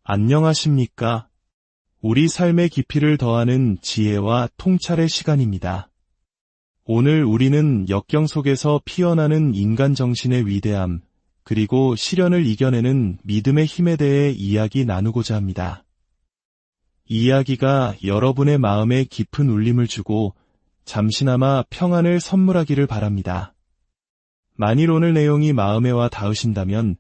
안녕하십니까? 우리 삶의 깊이를 더하는 지혜와 통찰의 시간입니다. 오늘 우리는 역경 속에서 피어나는 인간 정신의 위대함, 그리고 시련을 이겨내는 믿음의 힘에 대해 이야기 나누고자 합니다. 이 이야기가 여러분의 마음에 깊은 울림을 주고 잠시나마 평안을 선물하기를 바랍니다. 만일 오늘 내용이 마음에 와 닿으신다면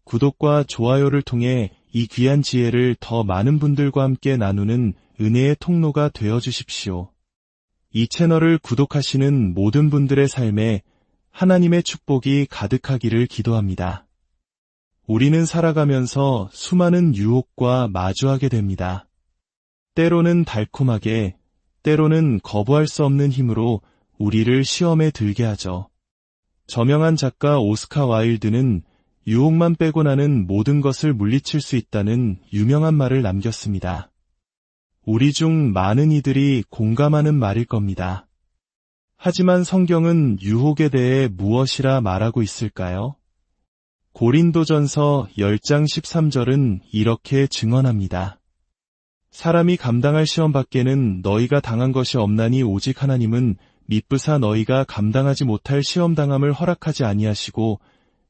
구독과 좋아요를 통해 이 귀한 지혜를 더 많은 분들과 함께 나누는 은혜의 통로가 되어 주십시오. 이 채널을 구독하시는 모든 분들의 삶에 하나님의 축복이 가득하기를 기도합니다. 우리는 살아가면서 수많은 유혹과 마주하게 됩니다. 때로는 달콤하게, 때로는 거부할 수 없는 힘으로 우리를 시험에 들게 하죠. 저명한 작가 오스카 와일드는 유혹만 빼고 나는 모든 것을 물리칠 수 있다는 유명한 말을 남겼습니다. 우리 중 많은 이들이 공감하는 말일 겁니다. 하지만 성경은 유혹에 대해 무엇이라 말하고 있을까요? 고린도전서 10장 13절은 이렇게 증언합니다. 사람이 감당할 시험 밖에는 너희가 당한 것이 없나니 오직 하나님은 미쁘사 너희가 감당하지 못할 시험당함을 허락하지 아니하시고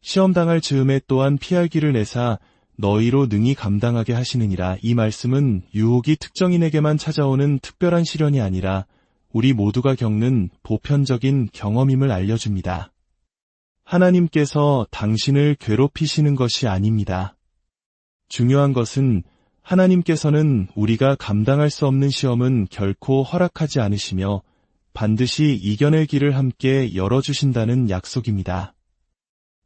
시험당할 즈음에 또한 피할 길을 내사 너희로 능히 감당하게 하시느니라. 이 말씀은 유혹이 특정인에게만 찾아오는 특별한 시련이 아니라 우리 모두가 겪는 보편적인 경험임을 알려줍니다. 하나님께서 당신을 괴롭히시는 것이 아닙니다. 중요한 것은 하나님께서는 우리가 감당할 수 없는 시험은 결코 허락하지 않으시며 반드시 이겨낼 길을 함께 열어주신다는 약속입니다.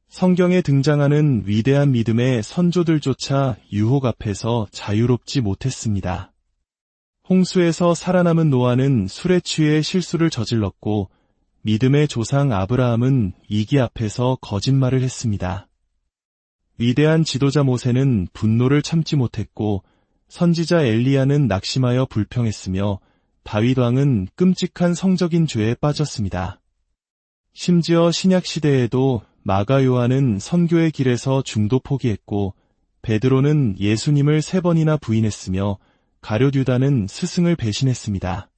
성경에 등장하는 위대한 믿음의 선조들조차 유혹 앞에서 자유롭지 못했습니다. 홍수에서 살아남은 노아는 술에 취해 실수를 저질렀고 믿음의 조상 아브라함은 이기 앞에서 거짓말을 했습니다. 위대한 지도자 모세는 분노를 참지 못했고 선지자 엘리야는 낙심하여 불평했으며 다윗 왕은 끔찍한 성적인 죄에 빠졌습니다. 심지어 신약 시대에도 마가 요한은 선교의 길에서 중도 포기했고 베드로는 예수님을 3번이나 부인했으며 가룟 유다는 스승을 배신했습니다.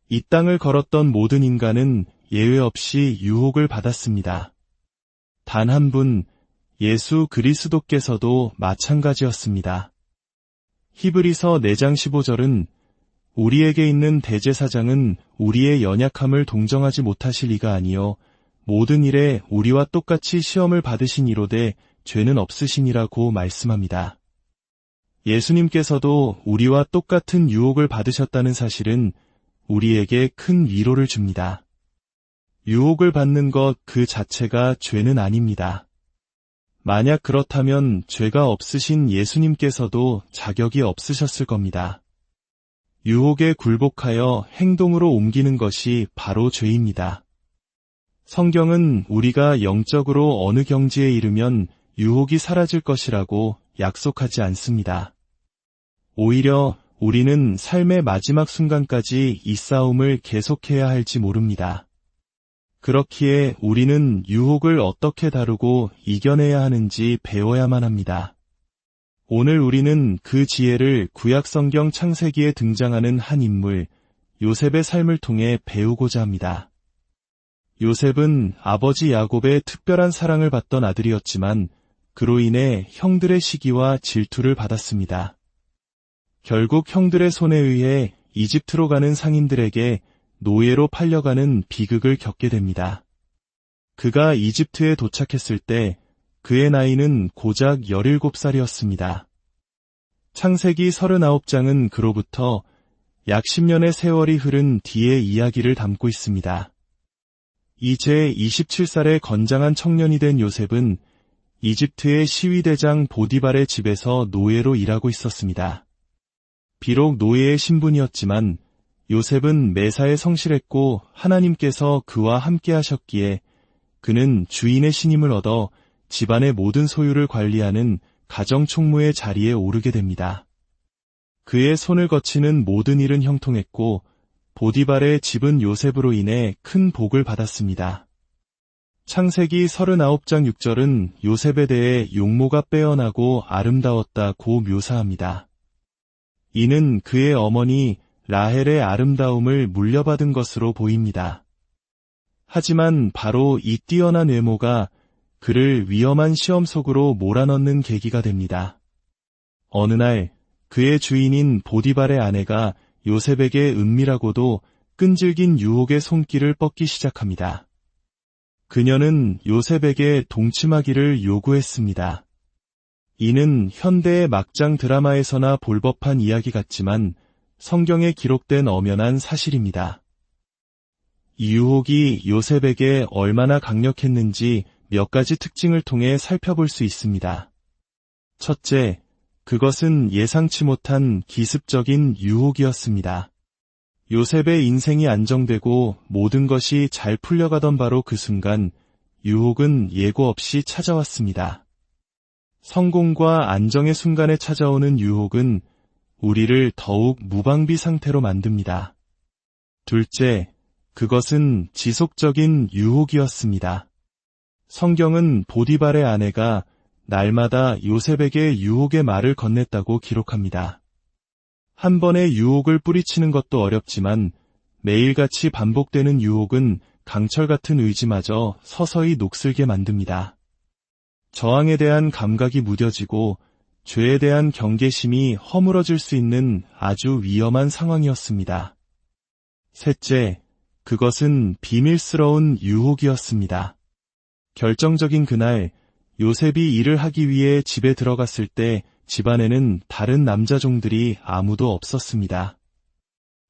이 땅을 걸었던 모든 인간은 예외 없이 유혹을 받았습니다. 단 한 분, 예수 그리스도께서도 마찬가지였습니다. 히브리서 4장 15절은 우리에게 있는 대제사장은 우리의 연약함을 동정하지 못하실 이가 아니요 모든 일에 우리와 똑같이 시험을 받으신 이로되 죄는 없으시니라고 말씀합니다. 예수님께서도 우리와 똑같은 유혹을 받으셨다는 사실은 우리에게 큰 위로를 줍니다. 유혹을 받는 것 그 자체가 죄는 아닙니다. 만약 그렇다면 죄가 없으신 예수님께서도 자격이 없으셨을 겁니다. 유혹에 굴복하여 행동으로 옮기는 것이 바로 죄입니다. 성경은 우리가 영적으로 어느 경지에 이르면 유혹이 사라질 것이라고 약속하지 않습니다. 오히려 우리는 삶의 마지막 순간까지 이 싸움을 계속해야 할지 모릅니다. 그렇기에 우리는 유혹을 어떻게 다루고 이겨내야 하는지 배워야만 합니다. 오늘 우리는 그 지혜를 구약성경 창세기에 등장하는 한 인물, 요셉의 삶을 통해 배우고자 합니다. 요셉은 아버지 야곱의 특별한 사랑을 받던 아들이었지만 그로 인해 형들의 시기와 질투를 받았습니다. 결국 형들의 손에 의해 이집트로 가는 상인들에게 노예로 팔려가는 비극을 겪게 됩니다. 그가 이집트에 도착했을 때 그의 나이는 고작 17살이었습니다. 창세기 39장은 그로부터 약 10년의 세월이 흐른 뒤의 이야기를 담고 있습니다. 이제 27살의 건장한 청년이 된 요셉은 이집트의 시위대장 보디발의 집에서 노예로 일하고 있었습니다. 비록 노예의 신분이었지만 요셉은 매사에 성실했고 하나님께서 그와 함께 하셨기에 그는 주인의 신임을 얻어 집안의 모든 소유를 관리하는 가정총무의 자리에 오르게 됩니다. 그의 손을 거치는 모든 일은 형통했고 보디발의 집은 요셉으로 인해 큰 복을 받았습니다. 창세기 39장 6절은 요셉에 대해 용모가 빼어나고 아름다웠다고 묘사합니다. 이는 그의 어머니 라헬의 아름다움을 물려받은 것으로 보입니다. 하지만 바로 이 뛰어난 외모가 그를 위험한 시험 속으로 몰아넣는 계기가 됩니다. 어느 날 그의 주인인 보디발의 아내가 요셉에게 은밀하고도 끈질긴 유혹의 손길을 뻗기 시작합니다. 그녀는 요셉에게 동침하기를 요구했습니다. 이는 현대의 막장 드라마에서나 볼 법한 이야기 같지만 성경에 기록된 엄연한 사실입니다. 이 유혹이 요셉에게 얼마나 강력했는지 몇 가지 특징을 통해 살펴볼 수 있습니다. 첫째, 그것은 예상치 못한 기습적인 유혹이었습니다. 요셉의 인생이 안정되고 모든 것이 잘 풀려가던 바로 그 순간 유혹은 예고 없이 찾아왔습니다. 성공과 안정의 순간에 찾아오는 유혹은 우리를 더욱 무방비 상태로 만듭니다. 둘째, 그것은 지속적인 유혹이었습니다. 성경은 보디발의 아내가 날마다 요셉에게 유혹의 말을 건넸다고 기록합니다. 한 번의 유혹을 뿌리치는 것도 어렵지만 매일같이 반복되는 유혹은 강철 같은 의지마저 서서히 녹슬게 만듭니다. 저항에 대한 감각이 무뎌지고 죄에 대한 경계심이 허물어질 수 있는 아주 위험한 상황이었습니다. 셋째, 그것은 비밀스러운 유혹이었습니다. 결정적인 그날 요셉이 일을 하기 위해 집에 들어갔을 때 집안에는 다른 남자 종들이 아무도 없었습니다.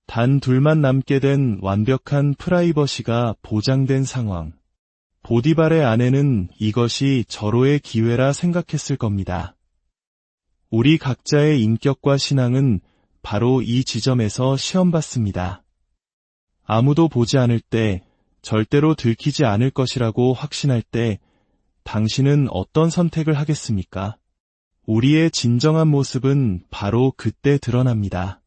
단 둘만 남게 된 완벽한 프라이버시가 보장된 상황. 보디발의 아내는 이것이 절호의 기회라 생각했을 겁니다. 우리 각자의 인격과 신앙은 바로 이 지점에서 시험받습니다. 아무도 보지 않을 때, 절대로 들키지 않을 것이라고 확신할 때, 당신은 어떤 선택을 하겠습니까? 우리의 진정한 모습은 바로 그때 드러납니다.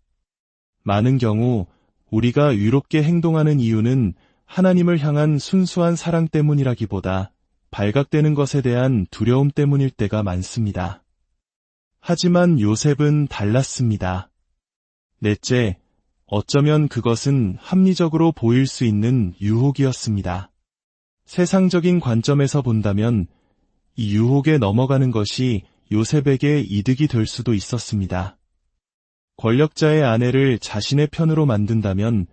많은 경우 우리가 위롭게 행동하는 이유는 하나님을 향한 순수한 사랑 때문이라기보다 발각되는 것에 대한 두려움 때문일 때가 많습니다. 하지만 요셉은 달랐습니다. 넷째, 어쩌면 그것은 합리적으로 보일 수 있는 유혹이었습니다. 세상적인 관점에서 본다면 이 유혹에 넘어가는 것이 요셉에게 이득이 될 수도 있었습니다. 권력자의 아내를 자신의 편으로 만든다면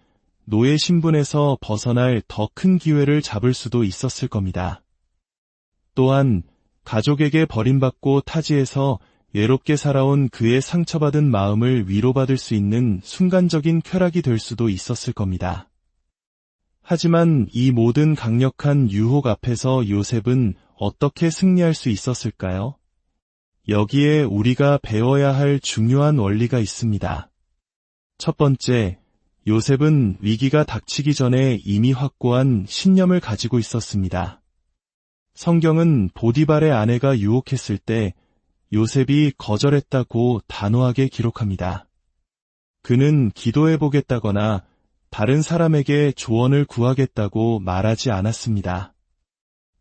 노예 신분에서 벗어날 더 큰 기회를 잡을 수도 있었을 겁니다. 또한 가족에게 버림받고 타지에서 외롭게 살아온 그의 상처받은 마음을 위로받을 수 있는 순간적인 쾌락이 될 수도 있었을 겁니다. 하지만 이 모든 강력한 유혹 앞에서 요셉은 어떻게 승리할 수 있었을까요? 여기에 우리가 배워야 할 중요한 원리가 있습니다. 첫 번째, 요셉은 위기가 닥치기 전에 이미 확고한 신념을 가지고 있었습니다. 성경은 보디발의 아내가 유혹했을 때 요셉이 거절했다고 단호하게 기록합니다. 그는 기도해보겠다거나 다른 사람에게 조언을 구하겠다고 말하지 않았습니다.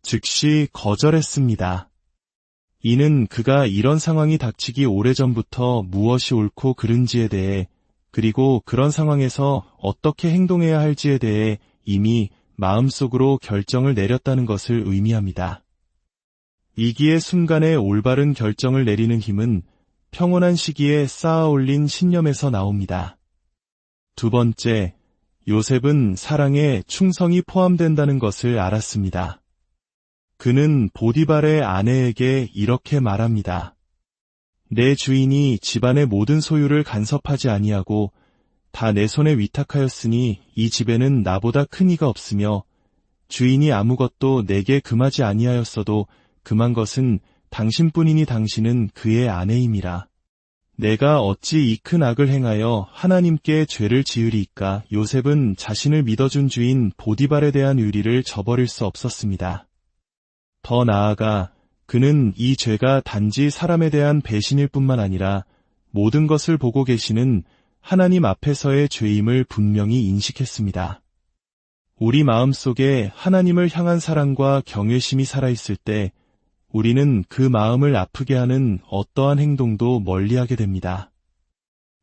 즉시 거절했습니다. 이는 그가 이런 상황이 닥치기 오래전부터 무엇이 옳고 그른지에 대해 그리고 그런 상황에서 어떻게 행동해야 할지에 대해 이미 마음속으로 결정을 내렸다는 것을 의미합니다. 위기의 순간에 올바른 결정을 내리는 힘은 평온한 시기에 쌓아 올린 신념에서 나옵니다. 두 번째, 요셉은 사랑에 충성이 포함된다는 것을 알았습니다. 그는 보디발의 아내에게 이렇게 말합니다. 내 주인이 집안의 모든 소유를 간섭하지 아니하고 다 내 손에 위탁하였으니 이 집에는 나보다 큰 이가 없으며 주인이 아무것도 내게 금하지 아니하였어도 금한 것은 당신뿐이니 당신은 그의 아내임이라. 내가 어찌 이 큰 악을 행하여 하나님께 죄를 지으리이까. 요셉은 자신을 믿어준 주인 보디발에 대한 의리를 저버릴 수 없었습니다. 더 나아가 그는 이 죄가 단지 사람에 대한 배신일 뿐만 아니라 모든 것을 보고 계시는 하나님 앞에서의 죄임을 분명히 인식했습니다. 우리 마음속에 하나님을 향한 사랑과 경외심이 살아있을 때 우리는 그 마음을 아프게 하는 어떠한 행동도 멀리하게 됩니다.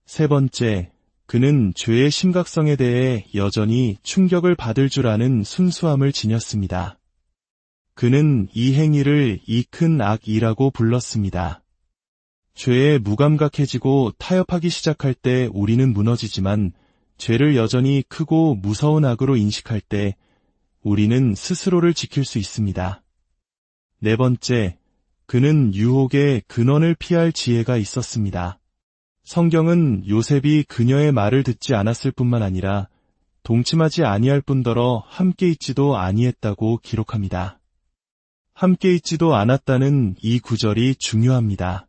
세 번째, 그는 죄의 심각성에 대해 여전히 충격을 받을 줄 아는 순수함을 지녔습니다. 그는 이 행위를 이 큰 악이라고 불렀습니다. 죄에 무감각해지고 타협하기 시작할 때 우리는 무너지지만 죄를 여전히 크고 무서운 악으로 인식할 때 우리는 스스로를 지킬 수 있습니다. 네 번째, 그는 유혹의 근원을 피할 지혜가 있었습니다. 성경은 요셉이 그녀의 말을 듣지 않았을 뿐만 아니라 동침하지 아니할 뿐더러 함께 있지도 아니했다고 기록합니다. 함께 있지도 않았다는 이 구절이 중요합니다.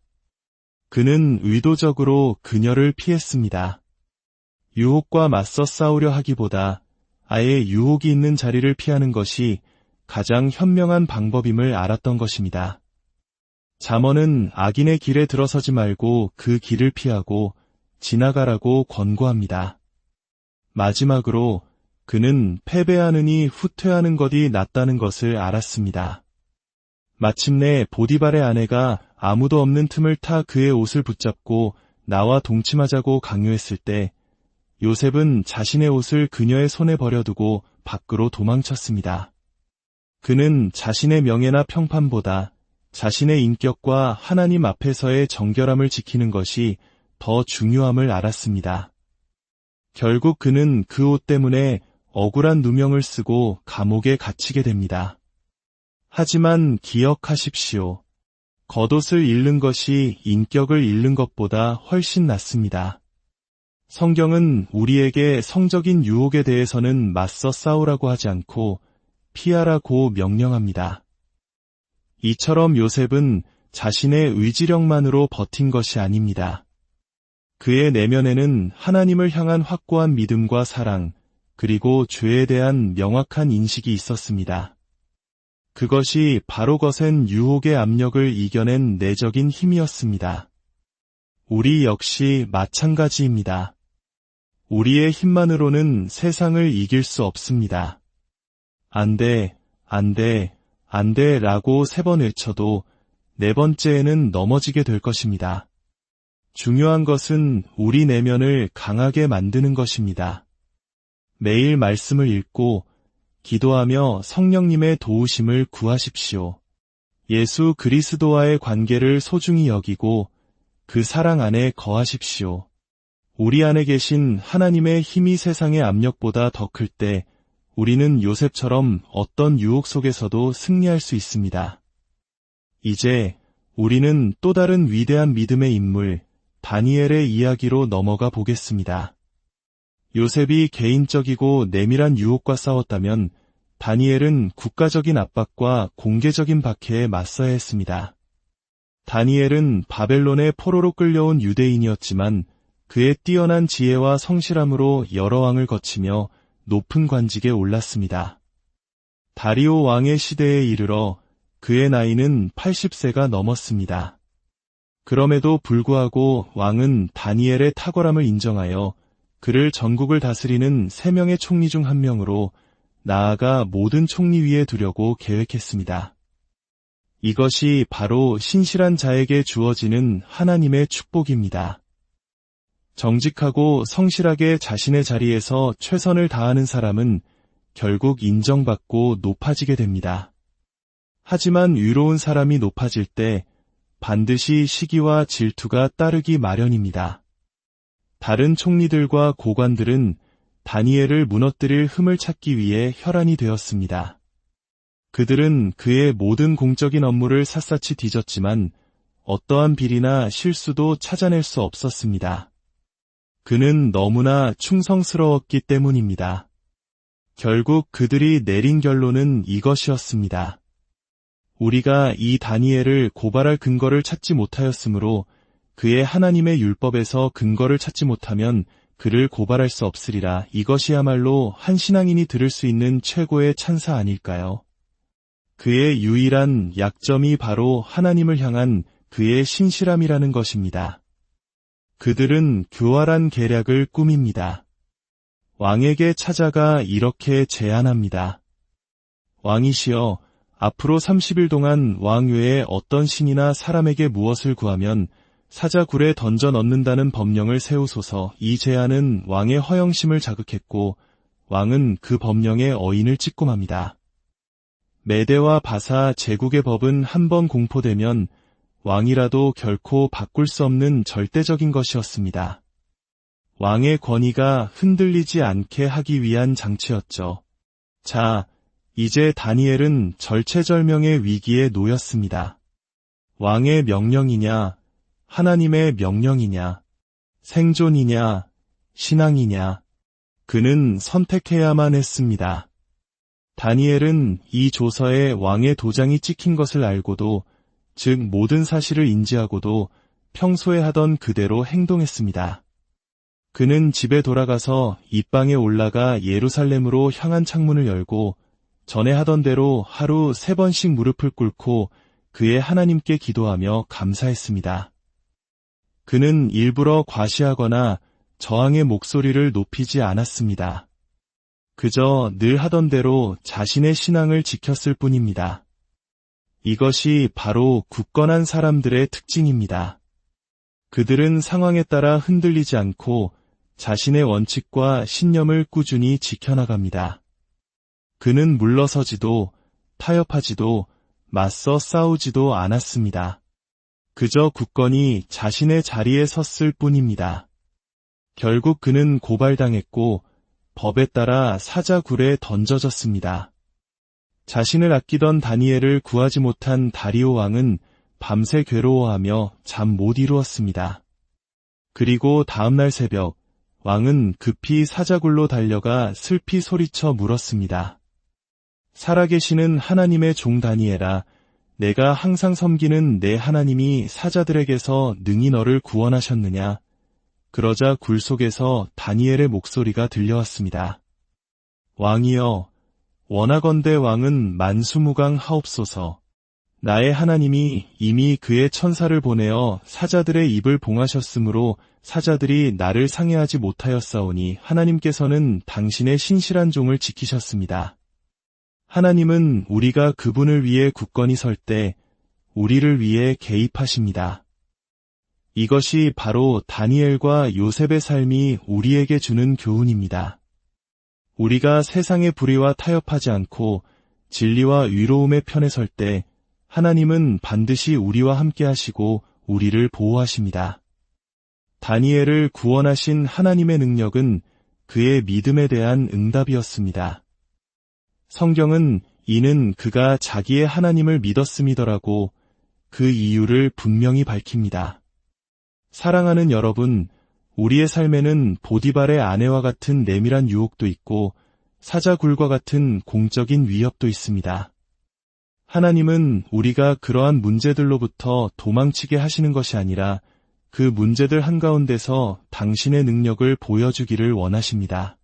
그는 의도적으로 그녀를 피했습니다. 유혹과 맞서 싸우려 하기보다 아예 유혹이 있는 자리를 피하는 것이 가장 현명한 방법임을 알았던 것입니다. 잠언은 악인의 길에 들어서지 말고 그 길을 피하고 지나가라고 권고합니다. 마지막으로 그는 패배하느니 후퇴하는 것이 낫다는 것을 알았습니다. 마침내 보디발의 아내가 아무도 없는 틈을 타 그의 옷을 붙잡고 나와 동침하자고 강요했을 때 요셉은 자신의 옷을 그녀의 손에 버려두고 밖으로 도망쳤습니다. 그는 자신의 명예나 평판보다 자신의 인격과 하나님 앞에서의 정결함을 지키는 것이 더 중요함을 알았습니다. 결국 그는 그 옷 때문에 억울한 누명을 쓰고 감옥에 갇히게 됩니다. 하지만 기억하십시오. 겉옷을 잃는 것이 인격을 잃는 것보다 훨씬 낫습니다. 성경은 우리에게 성적인 유혹에 대해서는 맞서 싸우라고 하지 않고 피하라고 명령합니다. 이처럼 요셉은 자신의 의지력만으로 버틴 것이 아닙니다. 그의 내면에는 하나님을 향한 확고한 믿음과 사랑, 그리고 죄에 대한 명확한 인식이 있었습니다. 그것이 바로 거센 유혹의 압력을 이겨낸 내적인 힘이었습니다. 우리 역시 마찬가지입니다. 우리의 힘만으로는 세상을 이길 수 없습니다. 안 돼, 안 돼, 안 돼 라고 3번 외쳐도 4번째에는 넘어지게 될 것입니다. 중요한 것은 우리 내면을 강하게 만드는 것입니다. 매일 말씀을 읽고 기도하며 성령님의 도우심을 구하십시오. 예수 그리스도와의 관계를 소중히 여기고 그 사랑 안에 거하십시오. 우리 안에 계신 하나님의 힘이 세상의 압력보다 더 클 때 우리는 요셉처럼 어떤 유혹 속에서도 승리할 수 있습니다. 이제 우리는 또 다른 위대한 믿음의 인물 다니엘의 이야기로 넘어가 보겠습니다. 요셉이 개인적이고 내밀한 유혹과 싸웠다면 다니엘은 국가적인 압박과 공개적인 박해에 맞서야 했습니다. 다니엘은 바벨론의 포로로 끌려온 유대인이었지만 그의 뛰어난 지혜와 성실함으로 여러 왕을 거치며 높은 관직에 올랐습니다. 다리오 왕의 시대에 이르러 그의 나이는 80세가 넘었습니다. 그럼에도 불구하고 왕은 다니엘의 탁월함을 인정하여 그를 전국을 다스리는 3명의 총리 중 1명으로 나아가 모든 총리 위에 두려고 계획했습니다. 이것이 바로 신실한 자에게 주어지는 하나님의 축복입니다. 정직하고 성실하게 자신의 자리에서 최선을 다하는 사람은 결국 인정받고 높아지게 됩니다. 하지만 의로운 사람이 높아질 때 반드시 시기와 질투가 따르기 마련입니다. 다른 총리들과 고관들은 다니엘을 무너뜨릴 흠을 찾기 위해 혈안이 되었습니다. 그들은 그의 모든 공적인 업무를 샅샅이 뒤졌지만 어떠한 비리나 실수도 찾아낼 수 없었습니다. 그는 너무나 충성스러웠기 때문입니다. 결국 그들이 내린 결론은 이것이었습니다. 우리가 이 다니엘을 고발할 근거를 찾지 못하였으므로 그의 하나님의 율법에서 근거를 찾지 못하면 그를 고발할 수 없으리라. 이것이야말로 한 신앙인이 들을 수 있는 최고의 찬사 아닐까요? 그의 유일한 약점이 바로 하나님을 향한 그의 신실함이라는 것입니다. 그들은 교활한 계략을 꾸밉니다. 왕에게 찾아가 이렇게 제안합니다. 왕이시여, 앞으로 30일 동안 왕 외에 어떤 신이나 사람에게 무엇을 구하면 사자굴에 던져 넣는다는 법령을 세우소서. 이 제안은 왕의 허영심을 자극했고 왕은 그 법령에 어인을 찍고맙니다. 메대와 바사 제국의 법은 한번 공포되면 왕이라도 결코 바꿀 수 없는 절대적인 것이었습니다. 왕의 권위가 흔들리지 않게 하기 위한 장치였죠. 자, 이제 다니엘은 절체절명의 위기에 놓였습니다. 왕의 명령이냐, 하나님의 명령이냐, 생존이냐, 신앙이냐, 그는 선택해야만 했습니다. 다니엘은 이 조서에 왕의 도장이 찍힌 것을 알고도, 즉 모든 사실을 인지하고도 평소에 하던 그대로 행동했습니다. 그는 집에 돌아가서 입방에 올라가 예루살렘으로 향한 창문을 열고 전에 하던 대로 하루 3번씩 무릎을 꿇고 그의 하나님께 기도하며 감사했습니다. 그는 일부러 과시하거나 저항의 목소리를 높이지 않았습니다. 그저 늘 하던 대로 자신의 신앙을 지켰을 뿐입니다. 이것이 바로 굳건한 사람들의 특징입니다. 그들은 상황에 따라 흔들리지 않고 자신의 원칙과 신념을 꾸준히 지켜나갑니다. 그는 물러서지도 타협하지도 맞서 싸우지도 않았습니다. 그저 굳건히 자신의 자리에 섰을 뿐입니다. 결국 그는 고발당했고 법에 따라 사자굴에 던져졌습니다. 자신을 아끼던 다니엘을 구하지 못한 다리오 왕은 밤새 괴로워하며 잠 못 이루었습니다. 그리고 다음날 새벽, 왕은 급히 사자굴로 달려가 슬피 소리쳐 물었습니다. 살아계시는 하나님의 종 다니엘아, 내가 항상 섬기는 내 하나님이 사자들에게서 능히 너를 구원하셨느냐? 그러자 굴 속에서 다니엘의 목소리가 들려왔습니다. 왕이여, 원하건대 왕은 만수무강하옵소서. 나의 하나님이 이미 그의 천사를 보내어 사자들의 입을 봉하셨으므로 사자들이 나를 상해하지 못하였사오니 하나님께서는 당신의 신실한 종을 지키셨습니다. 하나님은 우리가 그분을 위해 굳건히 설 때 우리를 위해 개입하십니다. 이것이 바로 다니엘과 요셉의 삶이 우리에게 주는 교훈입니다. 우리가 세상의 불의와 타협하지 않고 진리와 의로움의 편에 설 때 하나님은 반드시 우리와 함께 하시고 우리를 보호하십니다. 다니엘을 구원하신 하나님의 능력은 그의 믿음에 대한 응답이었습니다. 성경은 이는 그가 자기의 하나님을 믿었음이더라고 그 이유를 분명히 밝힙니다. 사랑하는 여러분, 우리의 삶에는 보디발의 아내와 같은 내밀한 유혹도 있고 사자굴과 같은 공적인 위협도 있습니다. 하나님은 우리가 그러한 문제들로부터 도망치게 하시는 것이 아니라 그 문제들 한가운데서 당신의 능력을 보여주기를 원하십니다.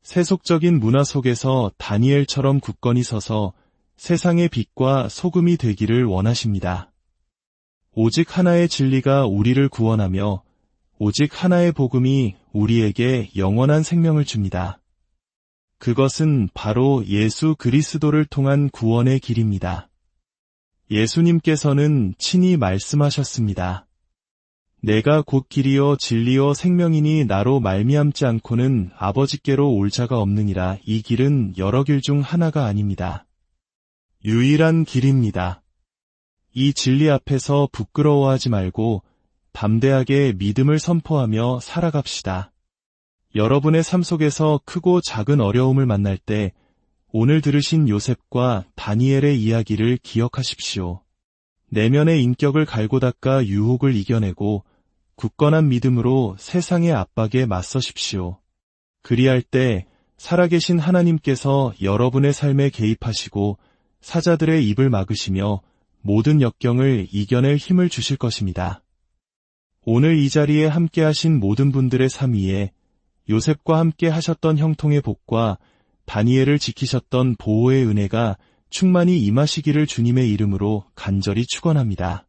세속적인 문화 속에서 다니엘처럼 굳건히 서서 세상의 빛과 소금이 되기를 원하십니다. 오직 하나의 진리가 우리를 구원하며 오직 하나의 복음이 우리에게 영원한 생명을 줍니다. 그것은 바로 예수 그리스도를 통한 구원의 길입니다. 예수님께서는 친히 말씀하셨습니다. 내가 곧 길이요 진리요 생명이니 나로 말미암지 않고는 아버지께로 올 자가 없느니라. 이 길은 여러 길 중 하나가 아닙니다. 유일한 길입니다. 이 진리 앞에서 부끄러워하지 말고 담대하게 믿음을 선포하며 살아갑시다. 여러분의 삶 속에서 크고 작은 어려움을 만날 때 오늘 들으신 요셉과 다니엘의 이야기를 기억하십시오. 내면의 인격을 갈고 닦아 유혹을 이겨내고 굳건한 믿음으로 세상의 압박에 맞서십시오. 그리할 때 살아계신 하나님께서 여러분의 삶에 개입하시고 사자들의 입을 막으시며 모든 역경을 이겨낼 힘을 주실 것입니다. 오늘 이 자리에 함께하신 모든 분들의 삶 위에 요셉과 함께 하셨던 형통의 복과 다니엘을 지키셨던 보호의 은혜가 충만히 임하시기를 주님의 이름으로 간절히 축원합니다.